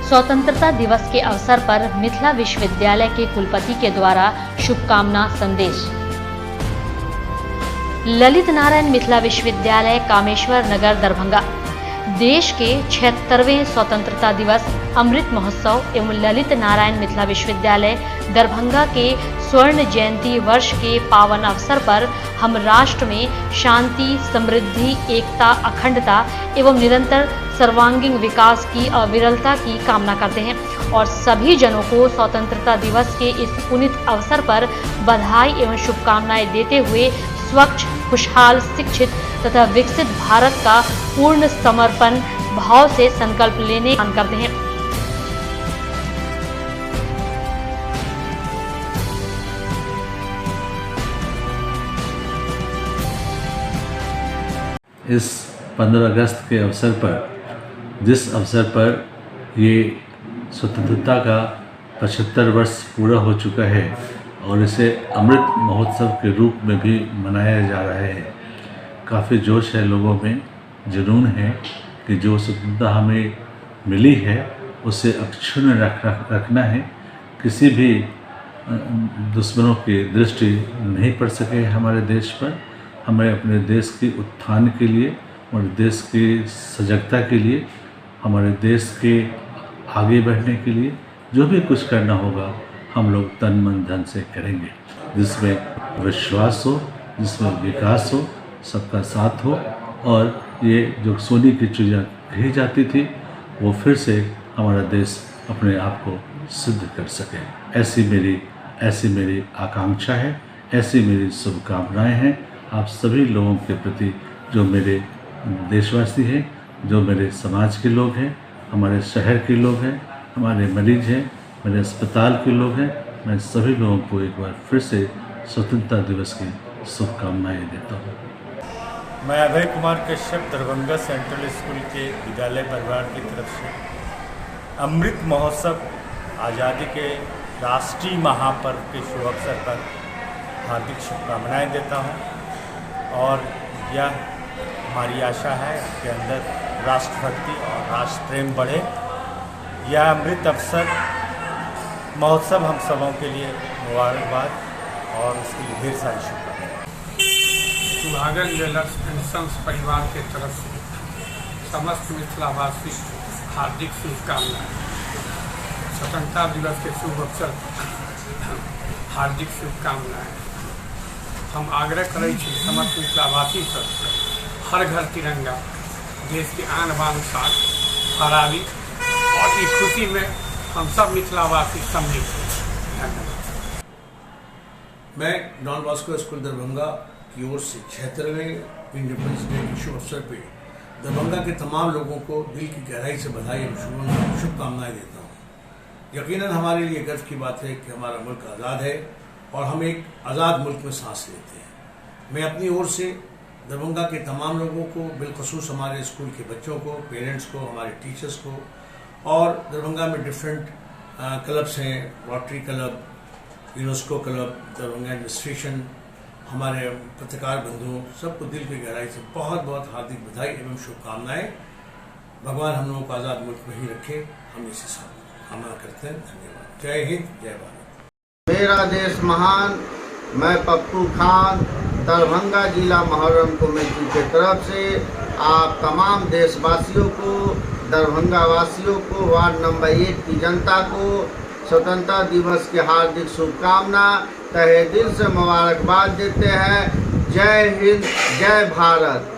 स्वतंत्रता दिवस के अवसर पर मिथिला विश्वविद्यालय के कुलपति के द्वारा शुभकामना संदेश। ललित नारायण मिथिला विश्वविद्यालय कामेश्वर नगर दरभंगा देश के 76वें स्वतंत्रता दिवस अमृत महोत्सव एवं ललित नारायण मिथिला विश्वविद्यालय दरभंगा के स्वर्ण जयंती वर्ष के पावन अवसर पर हम राष्ट्र में शांति, समृद्धि, एकता, अखंडता एवं निरंतर सर्वांगीण विकास की अविरलता की कामना करते हैं और सभी जनों को स्वतंत्रता दिवस के इस पुनीत अवसर पर बधाई एवं शुभकामनाएं देते हुए स्वच्छ, खुशहाल, शिक्षित तथा विकसित भारत का पूर्ण समर्पण भाव से संकल्प लेने का करते हैं। इस 15 अगस्त के अवसर पर, जिस अवसर पर ये स्वतंत्रता का 75 वर्ष पूरा हो चुका है और इसे अमृत महोत्सव के रूप में भी मनाया जा रहा है, काफ़ी जोश है लोगों में, जुनून है कि जो स्वतंत्रता हमें मिली है उसे अक्षुण्ण रखना है। किसी भी दुश्मनों की दृष्टि नहीं पड़ सके हमारे देश पर। हमें अपने देश की उत्थान के लिए, हमारे देश की सजगता के लिए, हमारे देश के आगे बढ़ने के लिए जो भी कुछ करना होगा हम लोग तन मन धन से करेंगे, जिसमें विश्वास हो, जिसमें विकास हो, सबका साथ हो और ये जो सोने की चिड़िया कही जाती थी वो फिर से हमारा देश अपने आप को सिद्ध कर सके। ऐसी मेरी आकांक्षा है, ऐसी मेरी शुभकामनाएं हैं आप सभी लोगों के प्रति, जो मेरे देशवासी हैं, जो मेरे समाज के लोग हैं, हमारे शहर के लोग हैं, हमारे मरीज हैं, मेरे अस्पताल के लोग हैं। मैं सभी लोगों को एक बार फिर से स्वतंत्रता दिवस की शुभकामनाएं देता हूँ। मैं अभय कुमार कश्यप दरभंगा सेंट्रल स्कूल के विद्यालय परिवार की तरफ से अमृत महोत्सव आज़ादी के राष्ट्रीय महापर्व के शुभ अवसर पर हार्दिक शुभकामनाएं देता हूं और यह हमारी आशा है कि अंदर राष्ट्रभक्ति और राष्ट्र प्रेम बढ़े। यह अमृत अवसर महोत्सव हम सबों के लिए मुबारकबाद और उसके लिए ढेर सारी शुभकामनाएं। सुहागन ज्वेलर्स एंड सन्स परिवार के तरफ से समस्त मिथिलावासी हार्दिक शुभकामनाएं। स्वतंत्रता दिवस के शुभ अवसर पर हार्दिक शुभकामनाएं। हम आग्रह करै छी समस्त मिथिलावासी सब हर घर तिरंगा, देश के आन बान साथ फहरावी और इस खुशी में हम सब मिथिलावासी सम्मिलित हैं। धन्यवाद। मैं डॉन बॉस्को स्कूल दरभंगा की ओर से 76वें इंडिपेंडेंस डे के शुभ अवसर पे दरभंगा के तमाम लोगों को दिल की गहराई से बधाई एवं शुभकामनाएं देता हूँ। यकीनन हमारे लिए गर्व की बात है कि हमारा मुल्क आज़ाद है और हम एक आज़ाद मुल्क में सांस लेते हैं। मैं अपनी ओर से दरभंगा के तमाम लोगों को, बिलखसूस हमारे स्कूल के बच्चों को, पेरेंट्स को, हमारे टीचर्स को और दरभंगा में डिफरेंट क्लब्स हैं, rotary club, UNESCO club, Darbhanga administration, हमारे पत्रकार बंधुओं, सबको दिल की गहराई से बहुत बहुत हार्दिक बधाई एवं शुभकामनाएं। भगवान हम लोगों को आज़ाद मुल्क में ही रखे, हम इसी साथ कामना करते हैं। धन्यवाद। जय हिंद, जय भारत। मेरा देश महान। मैं पप्पू खान दरभंगा जिला मुहर्रम कमेटी की तरफ से आप तमाम देशवासियों को, दरभंगा वासियों को, वार्ड नंबर 1 की जनता को स्वतंत्रता दिवस की हार्दिक शुभकामना तहे दिल से मुबारकबाद देते हैं। जय हिंद, जय भारत।